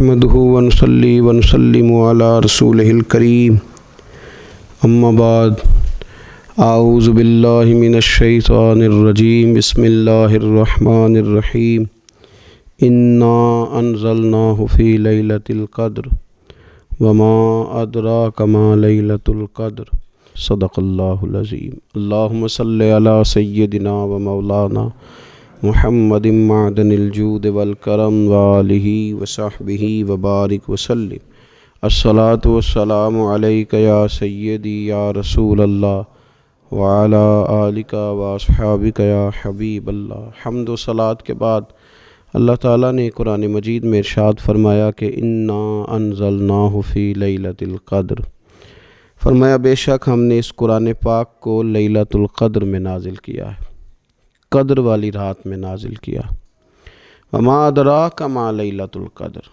نحمده ونصلي ونسلم على رسوله الكريم اما بعد اعوذ باللہ من الشیطان الرجیم بسم اللہ الرحمن الرحیم انا انزلناه فی لیلۃ القدر وما ادراک ما لیلۃ القدر صدق اللہ العظیم۔ اللہم صلی علی سیدنا و مولانا محمد معدن الجود والکرم وآلہ وصحبہ وبارک وسلم۔ الصلاۃ والسلام علیک یا سیدی یا رسول اللہ وعلی آلک واصحابک یا حبیب اللہ۔ حمد و صلاۃ کے بعد اللہ تعالیٰ نے قرآن مجید میں ارشاد فرمایا کہ انا انزلناہ فی لیلۃ القدر، فرمایا بے شک ہم نے اس قرآن پاک کو لیلۃ القدر میں نازل کیا ہے، قدر والی رات میں نازل کیا۔ وما ادراک ما لیلۃ القدر،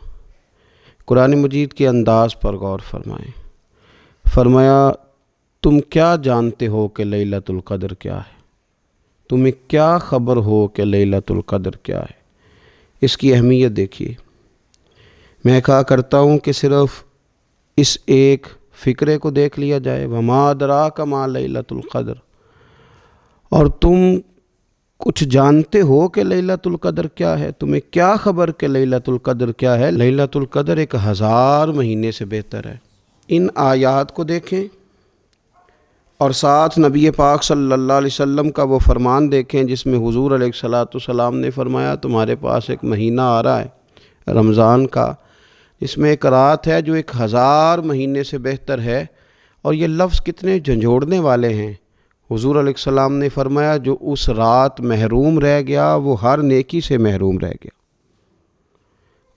قرآن مجید کے انداز پر غور فرمائیں۔ فرمایا تم کیا جانتے ہو کہ لیلۃ القدر کیا ہے؟ تمہیں کیا خبر ہو کہ لیلۃ القدر کیا ہے؟ اس کی اہمیت دیکھیے۔ میں کہا کرتا ہوں کہ صرف اس ایک فقرے کو دیکھ لیا جائے، وما ادراک ما لیلۃ القدر، اور تم کچھ جانتے ہو کہ لیلۃ القدر کیا ہے؟ تمہیں کیا خبر کہ لیلۃ القدر کیا ہے؟ لیلۃ القدر 1000 مہینے سے بہتر ہے۔ ان آیات کو دیکھیں اور ساتھ نبی پاک صلی اللہ علیہ وسلم کا وہ فرمان دیکھیں جس میں حضور علیہ الصلاۃ والسلام نے فرمایا تمہارے پاس ایک مہینہ آ رہا ہے رمضان کا، اس میں ایک رات ہے جو 1000 مہینے سے بہتر ہے، اور یہ لفظ کتنے جھنجھوڑنے والے ہیں۔ حضور علیہ السلام نے فرمایا جو اس رات محروم رہ گیا وہ ہر نیکی سے محروم رہ گیا،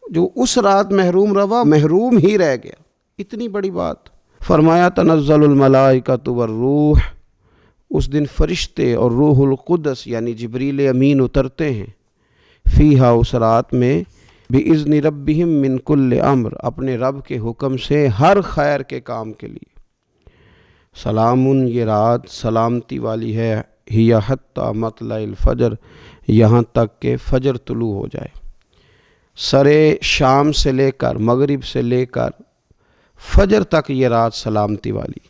جو اس رات محروم رہا محروم ہی رہ گیا۔ اتنی بڑی بات۔ فرمایا تنزل الملائکۃ والروح، اس دن فرشتے اور روح القدس یعنی جبریل امین اترتے ہیں، فیہا اس رات میں، بِإِذْنِ رَبِّهِمْ مِنْ كُلِّ امر، اپنے رب کے حکم سے ہر خیر کے کام کے لیے۔ سلام، یہ رات سلامتی والی ہے، ہی حتی مطلع الفجر، یہاں تک کہ فجر طلوع ہو جائے۔ سرے شام سے لے کر مغرب سے لے کر فجر تک یہ رات سلامتی والی۔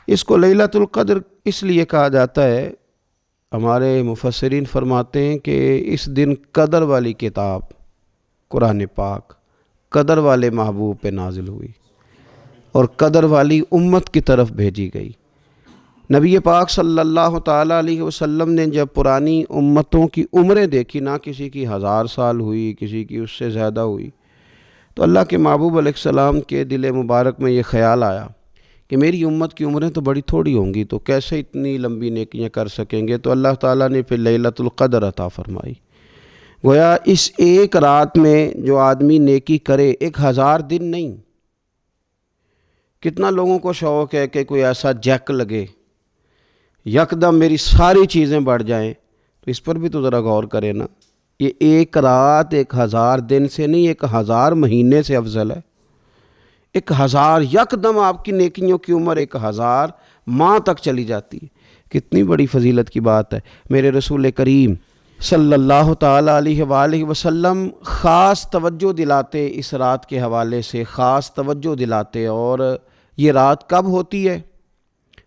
اس کو لیلۃ القدر اس لیے کہا جاتا ہے، ہمارے مفسرین فرماتے ہیں کہ اس دن قدر والی کتاب قرآن پاک قدر والے محبوب پہ نازل ہوئی اور قدر والی امت کی طرف بھیجی گئی۔ نبی پاک صلی اللہ تعالیٰ علیہ وسلم نے جب پرانی امتوں کی عمریں دیکھی، نہ کسی کی 1000 سال ہوئی، کسی کی اس سے زیادہ ہوئی، تو اللہ کے محبوب علیہ السلام کے دل مبارک میں یہ خیال آیا کہ میری امت کی عمریں تو بڑی تھوڑی ہوں گی، تو کیسے اتنی لمبی نیکیاں کر سکیں گے؟ تو اللہ تعالیٰ نے پھر لیلۃ القدر عطا فرمائی۔ گویا اس ایک رات میں جو آدمی نیکی کرے، 1000 دن نہیں۔ کتنا لوگوں کو شوق ہے کہ کوئی ایسا جیک لگے، یکدم میری ساری چیزیں بڑھ جائیں، تو اس پر بھی تو ذرا غور کرے نا۔ یہ ایک رات 1000 دن سے نہیں، 1000 مہینے سے افضل ہے۔ 1000 یکدم آپ کی نیکیوں کی عمر 1000 ماہ تک چلی جاتی ہے۔ کتنی بڑی فضیلت کی بات ہے۔ میرے رسول کریم صلی اللہ تعالیٰ علیہ وآلہ وسلم خاص توجہ دلاتے، اس رات کے حوالے سے خاص توجہ دلاتے۔ اور یہ رات کب ہوتی ہے؟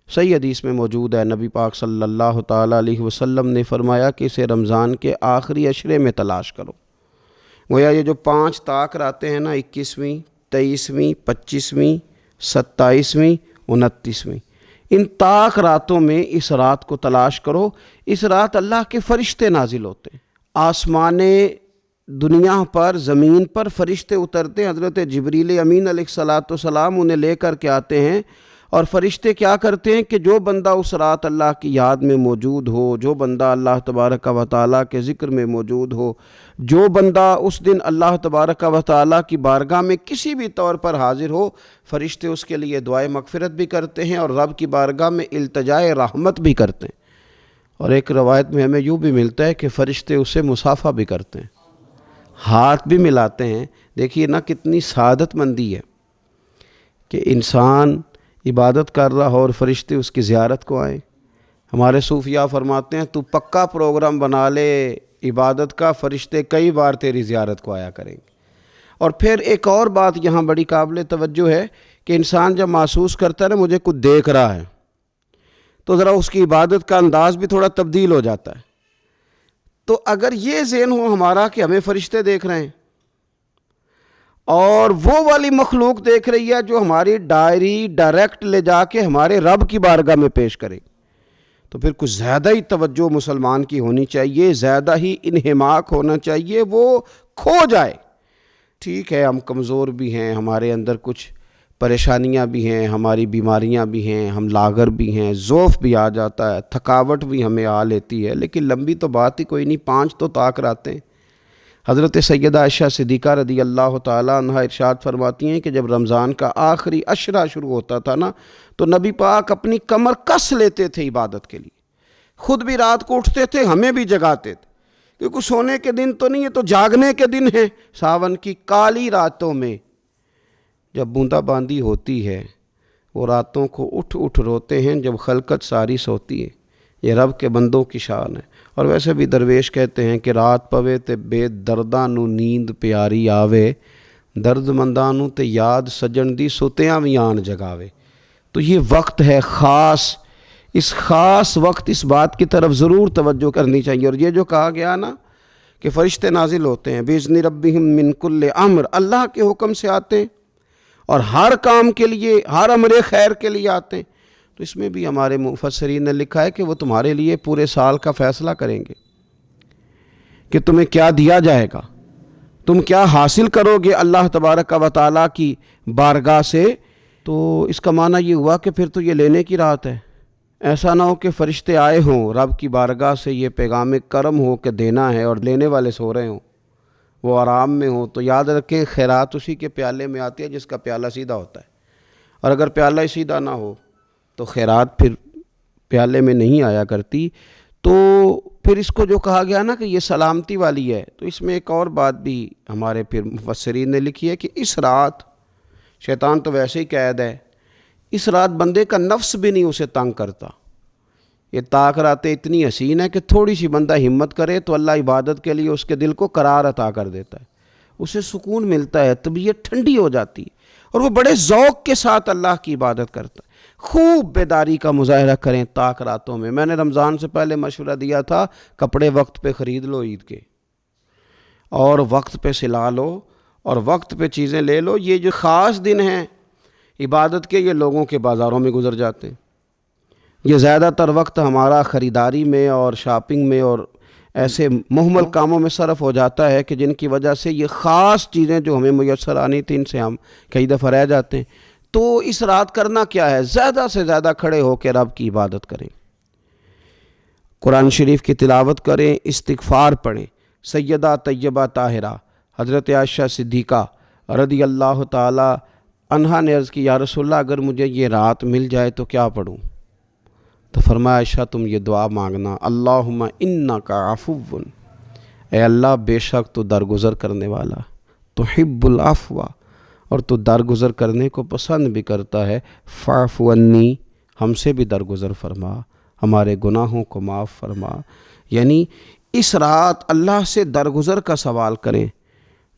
صحیح حدیث میں موجود ہے، نبی پاک صلی اللہ تعالیٰ علیہ وسلم نے فرمایا کہ اسے رمضان کے آخری عشرے میں تلاش کرو۔ گویا یہ جو 5 طاق راتیں ہیں نا، 21ویں، 23ویں، 25ویں، 27ویں، 29ویں، ان طاق راتوں میں اس رات کو تلاش کرو۔ اس رات اللہ کے فرشتے نازل ہوتے ہیں، آسمان دنیا پر، زمین پر فرشتے اترتے ہیں۔ حضرت جبریل امین علیہ الصلاۃ والسلام انہیں لے کر کے آتے ہیں، اور فرشتے کیا کرتے ہیں کہ جو بندہ اس رات اللہ کی یاد میں موجود ہو، جو بندہ اللہ تبارک و تعالیٰ کے ذکر میں موجود ہو، جو بندہ اس دن اللہ تبارک و تعالیٰ کی بارگاہ میں کسی بھی طور پر حاضر ہو، فرشتے اس کے لیے دعائے مغفرت بھی کرتے ہیں اور رب کی بارگاہ میں التجائے رحمت بھی کرتے ہیں۔ اور ایک روایت میں ہمیں یوں بھی ملتا ہے کہ فرشتے اسے مصافحہ بھی کرتے ہیں، ہاتھ بھی ملاتے ہیں۔ دیکھیے نا کتنی سعادت مندی ہے کہ انسان عبادت کر رہا ہو اور فرشتے اس کی زیارت کو آئیں۔ ہمارے صوفیاء فرماتے ہیں تو پکا پروگرام بنا لے عبادت کا، فرشتے کئی بار تیری زیارت کو آیا کریں گے۔ اور پھر ایک اور بات یہاں بڑی قابل توجہ ہے کہ انسان جب محسوس کرتا ہے نا مجھے کچھ دیکھ رہا ہے، تو ذرا اس کی عبادت کا انداز بھی تھوڑا تبدیل ہو جاتا ہے۔ تو اگر یہ ذہن ہو ہمارا کہ ہمیں فرشتے دیکھ رہے ہیں اور وہ والی مخلوق دیکھ رہی ہے جو ہماری ڈائری ڈائریکٹ لے جا کے ہمارے رب کی بارگاہ میں پیش کرے، تو پھر کچھ زیادہ ہی توجہ مسلمان کی ہونی چاہیے، زیادہ ہی انہماک ہونا چاہیے، وہ کھو جائے۔ ٹھیک ہے ہم کمزور بھی ہیں، ہمارے اندر کچھ پریشانیاں بھی ہیں، ہماری بیماریاں بھی ہیں، ہم لاغر بھی ہیں، ضعف بھی آ جاتا ہے، تھکاوٹ بھی ہمیں آ لیتی ہے، لیکن لمبی تو بات ہی کوئی نہیں، 5 تو طاق راتیں ہیں۔ حضرت سیدہ عائشہ صدیقہ رضی اللہ تعالیٰ عنہا ارشاد فرماتی ہیں کہ جب رمضان کا آخری عشرہ شروع ہوتا تھا نا تو نبی پاک اپنی کمر کس لیتے تھے عبادت کے لیے، خود بھی رات کو اٹھتے تھے، ہمیں بھی جگاتے تھے، کیونکہ سونے کے دن تو نہیں ہے، تو جاگنے کے دن ہیں۔ ساون کی کالی راتوں میں جب بوندا باندی ہوتی ہے، وہ راتوں کو اٹھ اٹھ روتے ہیں جب خلقت ساری سوتی ہے۔ یہ رب کے بندوں کی شان ہے۔ اور ویسے بھی درویش کہتے ہیں کہ رات پوے تے بے درداں نو نیند پیاری آوے، درد منداں نو تے یاد سجن دی ستیاں وی آن جگاوے۔ تو یہ وقت ہے خاص، اس خاص وقت اس بات کی طرف ضرور توجہ کرنی چاہیے۔ اور یہ جو کہا گیا نا کہ فرشتے نازل ہوتے ہیں بِإِذْنِ رَبِّهِمْ مِنْ كُلِّ أَمْرٍ، اللہ کے حکم سے آتے ہیں اور ہر کام کے لیے، ہر امر خیر کے لیے آتے ہیں۔ تو اس میں بھی ہمارے مفسرین نے لکھا ہے کہ وہ تمہارے لیے پورے سال کا فیصلہ کریں گے کہ تمہیں کیا دیا جائے گا، تم کیا حاصل کرو گے اللہ تبارک و تعالیٰ کی بارگاہ سے۔ تو اس کا معنی یہ ہوا کہ پھر تو یہ لینے کی رات ہے۔ ایسا نہ ہو کہ فرشتے آئے ہوں رب کی بارگاہ سے یہ پیغام کرم ہو کہ دینا ہے اور لینے والے سو رہے ہوں، وہ آرام میں ہوں۔ تو یاد رکھیں خیرات اسی کے پیالے میں آتی ہے جس کا پیالہ سیدھا ہوتا ہے، اور اگر پیالہ ہی سیدھا نہ ہو تو خیرات پھر پیالے میں نہیں آیا کرتی۔ تو پھر اس کو جو کہا گیا نا کہ یہ سلامتی والی ہے، تو اس میں ایک اور بات بھی ہمارے پھر مفسرین نے لکھی ہے کہ اس رات، شیطان تو ویسے ہی قید ہے، اس رات بندے کا نفس بھی نہیں اسے تنگ کرتا۔ یہ طاق راتیں اتنی حسین ہے کہ تھوڑی سی بندہ ہمت کرے تو اللہ عبادت کے لیے اس کے دل کو قرار عطا کر دیتا ہے، اسے سکون ملتا ہے، طبیعت ٹھنڈی ہو جاتی ہے، اور وہ بڑے ذوق کے ساتھ اللہ کی عبادت کرتا ہے۔ خوب بیداری کا مظاہرہ کریں طاق راتوں میں۔ میں نے رمضان سے پہلے مشورہ دیا تھا کپڑے وقت پہ خرید لو عید کے، اور وقت پہ سلا لو، اور وقت پہ چیزیں لے لو۔ یہ جو خاص دن ہیں عبادت کے، یہ لوگوں کے بازاروں میں گزر جاتے ہیں۔ یہ زیادہ تر وقت ہمارا خریداری میں اور شاپنگ میں اور ایسے مہمل کاموں میں صرف ہو جاتا ہے کہ جن کی وجہ سے یہ خاص چیزیں جو ہمیں میسر آنی تھیں ان سے ہم کئی دفعہ رہ جاتے ہیں۔ تو اس رات کرنا کیا ہے؟ زیادہ سے زیادہ کھڑے ہو کے رب کی عبادت کریں، قرآن شریف کی تلاوت کریں، استغفار پڑھیں۔ سیدہ طیبہ طاہرہ حضرت عائشہ صدیقہ رضی اللہ تعالی عنہا نے عرض کی یا رسول اللہ اگر مجھے یہ رات مل جائے تو کیا پڑھوں؟ تو فرمایا عائشہ تم یہ دعا مانگنا، اللہم انک عفو، اے اللہ بے شک تو درگزر کرنے والا، تحب العفو، اور تو درگزر کرنے کو پسند بھی کرتا ہے، فاعف عنی، ہم سے بھی درگزر فرما، ہمارے گناہوں کو معاف فرما۔ یعنی اس رات اللہ سے درگزر کا سوال کریں۔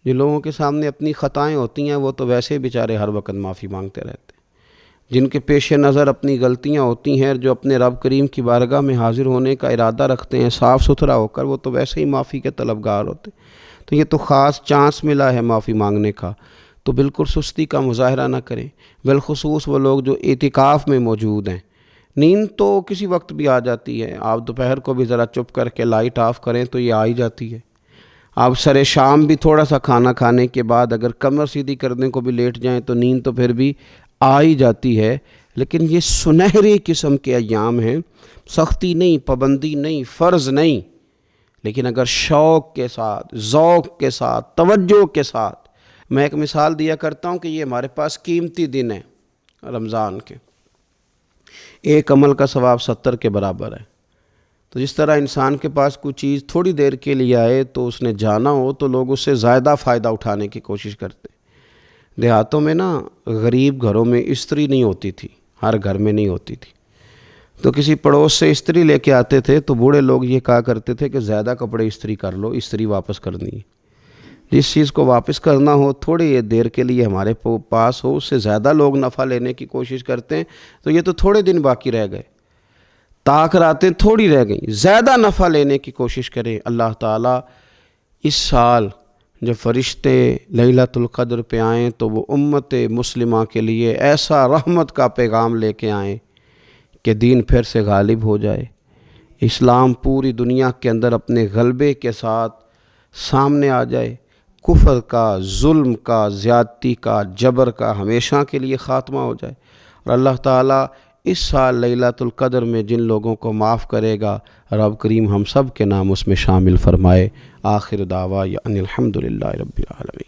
جو لوگوں کے سامنے اپنی خطائیں ہوتی ہیں وہ تو ویسے بیچارے ہر وقت معافی مانگتے رہتے ہیں، جن کے پیش نظر اپنی غلطیاں ہوتی ہیں، جو اپنے رب کریم کی بارگاہ میں حاضر ہونے کا ارادہ رکھتے ہیں صاف ستھرا ہو کر، وہ تو ویسے ہی معافی کے طلبگار ہوتے ہیں۔ تو یہ تو خاص چانس ملا ہے معافی مانگنے کا، تو بالکل سستی کا مظاہرہ نہ کریں، بالخصوص وہ لوگ جو اعتکاف میں موجود ہیں۔ نیند تو کسی وقت بھی آ جاتی ہے، آپ دوپہر کو بھی ذرا چپ کر کے لائٹ آف کریں تو یہ آ ہی جاتی ہے۔ آپ سر شام بھی تھوڑا سا کھانا کھانے کے بعد اگر کمر سیدھی کرنے کو بھی لیٹ جائیں تو نیند تو پھر بھی آ ہی جاتی ہے۔ لیکن یہ سنہری قسم کے ایام ہیں، سختی نہیں، پابندی نہیں، فرض نہیں، لیکن اگر شوق کے ساتھ، ذوق کے ساتھ، توجہ کے ساتھ۔ میں ایک مثال دیا کرتا ہوں کہ یہ ہمارے پاس قیمتی دن ہے رمضان کے، ایک عمل کا ثواب 70 کے برابر ہے۔ تو جس طرح انسان کے پاس کوئی چیز تھوڑی دیر کے لیے آئے تو اس نے جانا ہو تو لوگ اس سے زیادہ فائدہ اٹھانے کی کوشش کرتے۔ دیہاتوں میں نا غریب گھروں میں استری نہیں ہوتی تھی، ہر گھر میں نہیں ہوتی تھی، تو کسی پڑوس سے استری لے کے آتے تھے تو بوڑھے لوگ یہ کہا کرتے تھے کہ زیادہ کپڑے استری کر لو، استری واپس کرنی ہے۔ جس چیز کو واپس کرنا ہو تھوڑی دیر کے لیے ہمارے پاس ہو، اس سے زیادہ لوگ نفع لینے کی کوشش کرتے ہیں، تو یہ تو تھوڑے دن باقی رہ گئے، طاق راتیں تھوڑی رہ گئیں، زیادہ نفع لینے کی کوشش کریں۔ اللہ تعالیٰ اس سال جب فرشتے لیلۃ القدر پہ آئیں تو وہ امت مسلمہ کے لیے ایسا رحمت کا پیغام لے کے آئیں کہ دین پھر سے غالب ہو جائے، اسلام پوری دنیا کے اندر اپنے غلبے کے ساتھ سامنے آ جائے، کفر کا، ظلم کا، زیادتی کا، جبر کا ہمیشہ کے لیے خاتمہ ہو جائے، اور اللہ تعالیٰ اس سال لیلۃ القدر میں جن لوگوں کو معاف کرے گا رب کریم ہم سب کے نام اس میں شامل فرمائے۔ آخر دعویٰ ان الحمدللہ رب العالمین۔